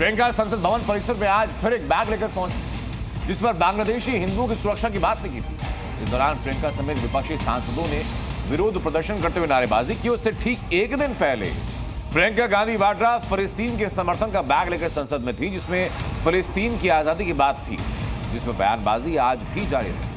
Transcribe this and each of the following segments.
प्रियंका संसद भवन परिसर में आज फिर एक बैग लेकर पहुंची, जिस पर बांग्लादेशी हिंदुओं की सुरक्षा की बात लिखी थी। इस दौरान प्रियंका समेत विपक्षी सांसदों ने विरोध प्रदर्शन करते हुए नारेबाजी की। उससे ठीक एक दिन पहले प्रियंका गांधी वाड्रा फिलिस्तीन के समर्थन का बैग लेकर संसद में थी, जिसमें फिलिस्तीन की आजादी की बात थी, जिसमें बयानबाजी आज भी जारी रही।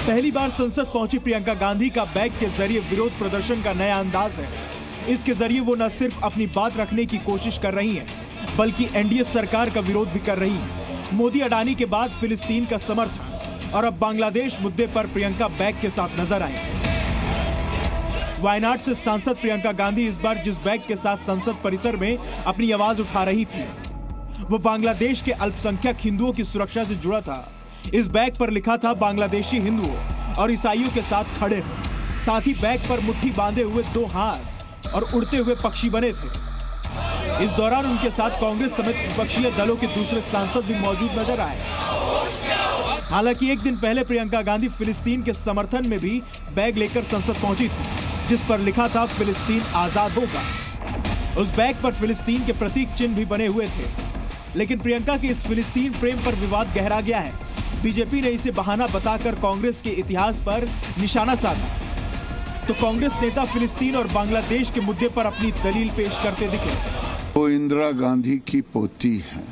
पहली बार संसद पहुंची प्रियंका गांधी का बैग के जरिए विरोध प्रदर्शन का नया अंदाज है। इसके जरिए वो न सिर्फ अपनी बात रखने की कोशिश कर रही हैं, बल्कि एनडीए सरकार का विरोध भी कर रही हैं। मोदी अडानी के बाद फिलिस्तीन का समर्थन और अब बांग्लादेश मुद्दे पर प्रियंका बैग के साथ नजर आई। वायनाड से सांसद प्रियंका गांधी इस बार जिस बैग के साथ संसद परिसर में अपनी आवाज उठा रही थी, वो बांग्लादेश के अल्पसंख्यक हिंदुओं की सुरक्षा से जुड़ा था। इस बैग पर लिखा था बांग्लादेशी हिंदुओं और ईसाइयों के साथ खड़े हो। साथ ही बैग पर मुट्ठी बांधे हुए 2 हाथ और उड़ते हुए पक्षी बने थे। इस दौरान उनके साथ कांग्रेस समेत विपक्षी दलों के दूसरे सांसद भी मौजूद नजर आए। हालांकि एक दिन पहले प्रियंका गांधी फिलिस्तीन के समर्थन में भी बैग लेकर संसद पहुंची थी, जिस पर लिखा था फिलिस्तीन आजाद होगा। उस बैग पर फिलिस्तीन के प्रतीक चिन्ह भी बने हुए थे। लेकिन प्रियंका के इस फिलिस्तीन प्रेम पर विवाद गहरा गया है। बीजेपी ने इसे बहाना बताकर कांग्रेस के इतिहास पर निशाना साधा। तो कांग्रेस नेता फिलिस्तीन और बांग्लादेश के मुद्दे पर अपनी दलील पेश करते दिखे। वो इंदिरा गांधी की पोती है,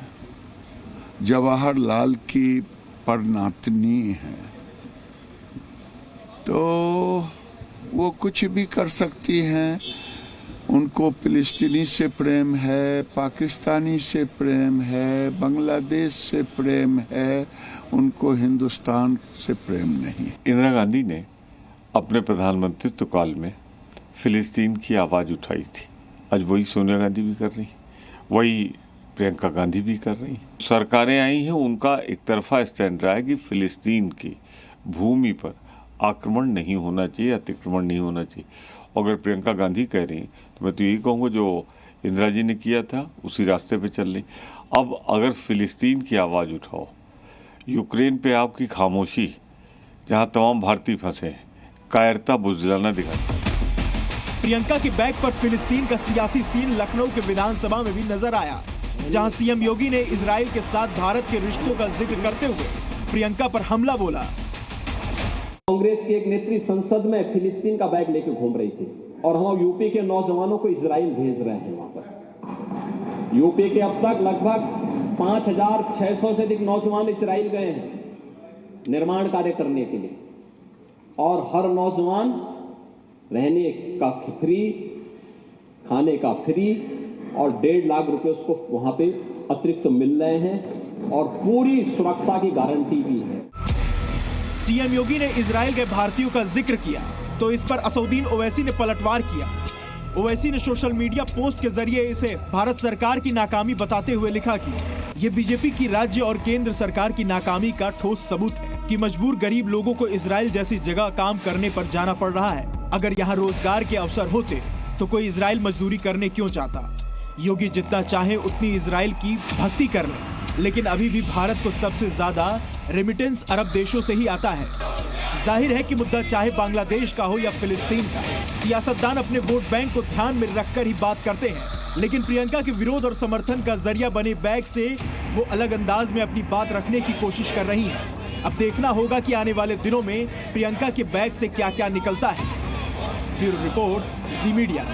जवाहरलाल की परनातनी है, तो वो कुछ भी कर सकती हैं। उनको फिलिस्तीनी से प्रेम है, पाकिस्तानी से प्रेम है, बांग्लादेश से प्रेम है, उनको हिंदुस्तान से प्रेम नहीं। इंदिरा गांधी ने अपने प्रधानमंत्रित्व काल में फिलिस्तीन की आवाज़ उठाई थी। आज वही सोनिया गांधी भी कर रही, वही प्रियंका गांधी भी कर रही। सरकारें आई हैं, उनका एक तरफा स्टैंड रहा है कि फिलिस्तीन की भूमि पर आक्रमण नहीं होना चाहिए, अतिक्रमण नहीं होना चाहिए। अगर प्रियंका गांधी कह रही तो मैं तो यही कहूँगा जो इंदिरा जी ने किया था उसी रास्ते पे चल रही। अब अगर फिलिस्तीन की आवाज़ उठाओ, यूक्रेन पे आपकी खामोशी, जहाँ तमाम भारतीय फंसे हैं, कायरता बुझदिलाना दिखाती। प्रियंका के बैग पर फिलिस्तीन का सियासी सीन लखनऊ के विधानसभा में भी नजर आया, जहां सीएम योगी ने इजराइल के साथ भारत के रिश्तों का जिक्र करते हुए प्रियंका पर हमला बोला। कांग्रेस की एक नेत्री संसद में फिलिस्तीन का बैग लेकर घूम रही थी और हम यूपी के नौजवानों को इजराइल भेज रहे हैं। वहां पर यूपी के अब तक लगभग 5,600 से अधिक नौजवान इजराइल गए हैं निर्माण कार्य करने के लिए, और हर नौजवान रहने का फ्री, खाने का फ्री और 1.5 लाख रुपए उसको वहां पे अतिरिक्त मिल रहे हैं और पूरी सुरक्षा की गारंटी भी है। सीएम योगी ने इजराइल के भारतीयों का जिक्र किया तो इस पर असउद्दीन ओवैसी ने पलटवार किया। ओवैसी ने सोशल मीडिया पोस्ट के जरिए इसे भारत सरकार की नाकामी बताते हुए लिखा कि ये बीजेपी की राज्य और केंद्र सरकार की नाकामी का ठोस सबूत है कि मजबूर गरीब लोगों को इजराइल जैसी जगह काम करने पर जाना पड़ रहा है। अगर यहाँ रोजगार के अवसर होते तो कोई इजराइल मजदूरी करने क्यों चाहता। योगी जितना चाहे उतनी इजराइल की भक्ति कर ले, लेकिन अभी भी भारत को सबसे ज्यादा रेमिटेंस अरब देशों से ही आता है। जाहिर है कि मुद्दा चाहे बांग्लादेश का हो या फिलिस्तीन का, सियासतदान अपने वोट बैंक को ध्यान में रखकर ही बात करते हैं। लेकिन प्रियंका के विरोध और समर्थन का जरिया बने बैग से वो अलग अंदाज में अपनी बात रखने की कोशिश कर रही हैं। अब देखना होगा कि आने वाले दिनों में प्रियंका के बैग से क्या क्या निकलता है। ब्यूरो रिपोर्ट, जी मीडिया।